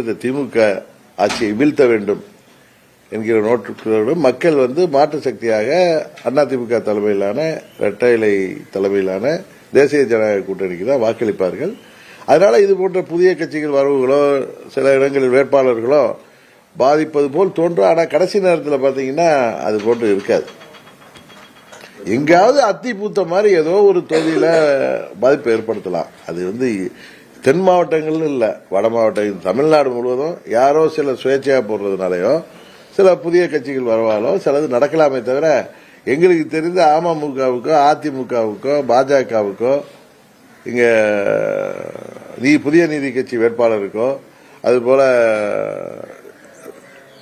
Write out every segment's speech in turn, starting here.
இந்த திமுக ஆட்சியை வீழ்த்த வேண்டும் என்கிற நோக்கத்தோடு மக்கள் மாற்று சக்தியாக அதிமுக தலைமையிலான இரட்டை இலை தலைமையிலான தேசிய ஜனநாயக கூட்டணிக்கு தான் வாக்களிப்பார்கள். அதனால இது போன்ற புதிய கட்சிகள் வரவுகளோ சில இடங்களில் வேட்பாளர்களோ பாதிப்பது போல் தோன்றும். ஆனால் கடைசி நேரத்தில் பார்த்தீங்கன்னா அது போன்று இருக்காது. எங்காவது அத்தி பூத்த மாதிரி ஏதோ ஒரு தொகுதியில பாதிப்பு ஏற்படுத்தலாம். அது தென் மாவட்டங்கள்னு இல்லை, வட மாவட்டம் தமிழ்நாடு முழுவதும் யாரோ சில சுயேட்சையா போடுறதுனாலயோ சில புதிய கட்சிகள் வரவாலோ சிலது நடக்கலாமே தவிர எங்களுக்கு தெரிந்த அமமுகவுக்கோ அதிமுகவுக்கோ பாஜகவுக்கோ இங்க புதிய நீதி கட்சி வேட்பாளருக்கோ அதுபோல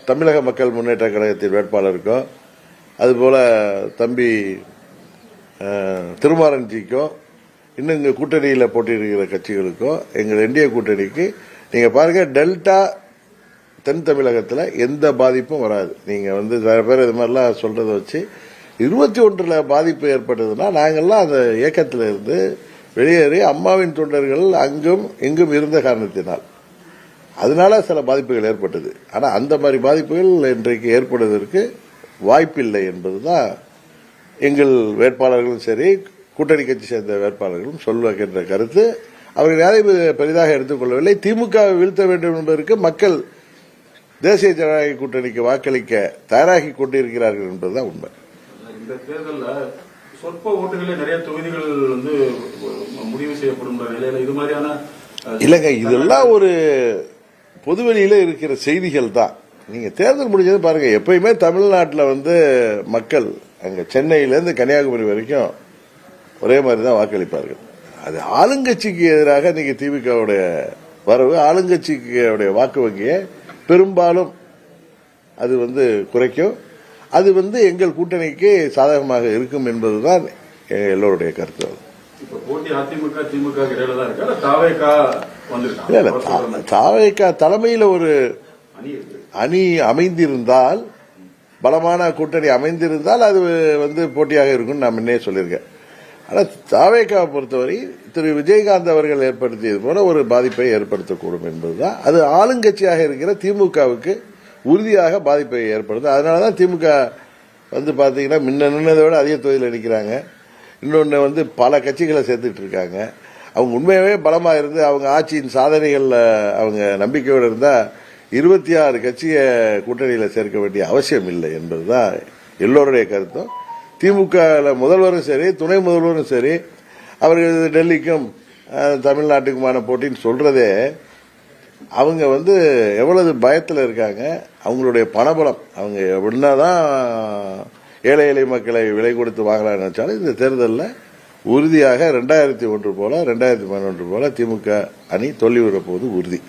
தமிழக மக்கள் முன்னேற்ற கழகத்தின் வேட்பாளருக்கோ அதுபோல தம்பி திருமாறன்ஜிக்கோ இன்னும் இங்க கூட்டணியில் போட்டியிருக்கிற கட்சிகளுக்கோ எங்கள் என்டிஏ கூட்டணிக்கு நீங்க பாருங்க, டெல்டா தென் தமிழகத்தில் எந்த பாதிப்பும் வராது. நீங்க நிறைய பேர் இது மாதிரிலாம் சொல்றத வச்சு 21 பாதிப்பு ஏற்பட்டதுன்னா நாங்கள்லாம் அந்த இயக்கத்தில் இருந்து வெளியேறி அம்மாவின் தொண்டர்கள் அங்கும் இங்கும் இருந்த காரணத்தினால் அதனால சில பாதிப்புகள் ஏற்பட்டது. ஆனா அந்த மாதிரி பாதிப்புகள் இன்றைக்கு ஏற்படுவதற்கு வாய்ப்பில்லை என்பதுதான் எங்கள் வேட்பாளர்களும் சரி கூட்டணி கட்சி சேர்ந்த வேட்பாளர்களும் சொல்லுகின்ற கருத்து. அவர்கள் யாரையும் பெரிதாக எடுத்துக்கொள்ளவில்லை. திமுக வீழ்த்த வேண்டும் என்பதற்கு மக்கள் தேசிய ஜனநாயக கூட்டணிக்கு வாக்களிக்க தயாராகி கொண்டிருக்கிறார்கள் என்பதுதான் உண்மை. இந்த தேர்தலில் சொற்ப ஓட்டுகளில் நிறைய தொகுதிகள் முடிவு செய்யப்படும் நிலையில இது மாதிரியான இல்லைங்க, இதெல்லாம் ஒரு பொதுவெளியில இருக்கிற செய்திகள் தான். நீங்க தேர்தல் முடிஞ்சது பாருங்க. எப்பயுமே தமிழ்நாட்டில் மக்கள் அங்க சென்னையிலிருந்து கன்னியாகுமரி வரைக்கும் ஒரே மாதிரி தான் வாக்களிப்பார்கள். அது ஆளுங்கட்சிக்கு எதிராக இன்னைக்கு திமுகவுடைய வரவு ஆளுங்கட்சிக்கு வாக்கு வங்கியை பெரும்பாலும் அது குறைக்கும். அது எங்கள் கூட்டணிக்கு சாதகமாக இருக்கும் என்பதுதான் எல்லோருடைய கருத்து. தாவேகா தலைமையில் ஒரு அணி அமைந்திருந்தால், பலமான கூட்டணி அமைந்திருந்தால் அது போட்டியாக இருக்கும் நான் முன்னே சொல்லியிருக்கேன். ஆனால் தாவேகாவை பொறுத்தவரை திரு விஜயகாந்த் அவர்கள் ஏற்படுத்தியது போல ஒரு பாதிப்பை ஏற்படுத்தக்கூடும் என்பதுதான். அது ஆளுங்கட்சியாக இருக்கிற திமுகவுக்கு உறுதியாக பாதிப்பை ஏற்படுத்தும். அதனாலதான் திமுக பாத்தீங்கன்னா முன்ன நின்னதை விட அதிக தொகுதியில் நிற்கிறாங்க. இன்னொன்னு பல கட்சிகளை சேர்த்துட்டு இருக்காங்க. அவங்க உண்மையாவே பலமா இருந்து அவங்க ஆட்சியின் சாதனைகள்ல அவங்க நம்பிக்கையோடு இருந்தா 26 கட்சியை கூட்டணியில சேர்க்க வேண்டிய அவசியம் இல்லை என்பதுதான் எல்லோருடைய கருத்தும். திமுக முதல்வரும் சரி துணை முதல்வரும் சரி அவர்கள் டெல்லிக்கும் தமிழ்நாட்டுக்குமான போட்டின்னு சொல்றதே அவங்க எவ்வளவு பயத்தில் இருக்காங்க. அவங்களுடைய பணபலம் அவங்க எப்படின்னாதான் ஏழை எளிய மக்களை விலை கொடுத்து வாங்கலாம்னு நினைச்சாலும் இந்த தேர்தலில் உறுதியாக 2001 போல 2011 போல திமுக அணி தோல்வி வரப்போவது உறுதி.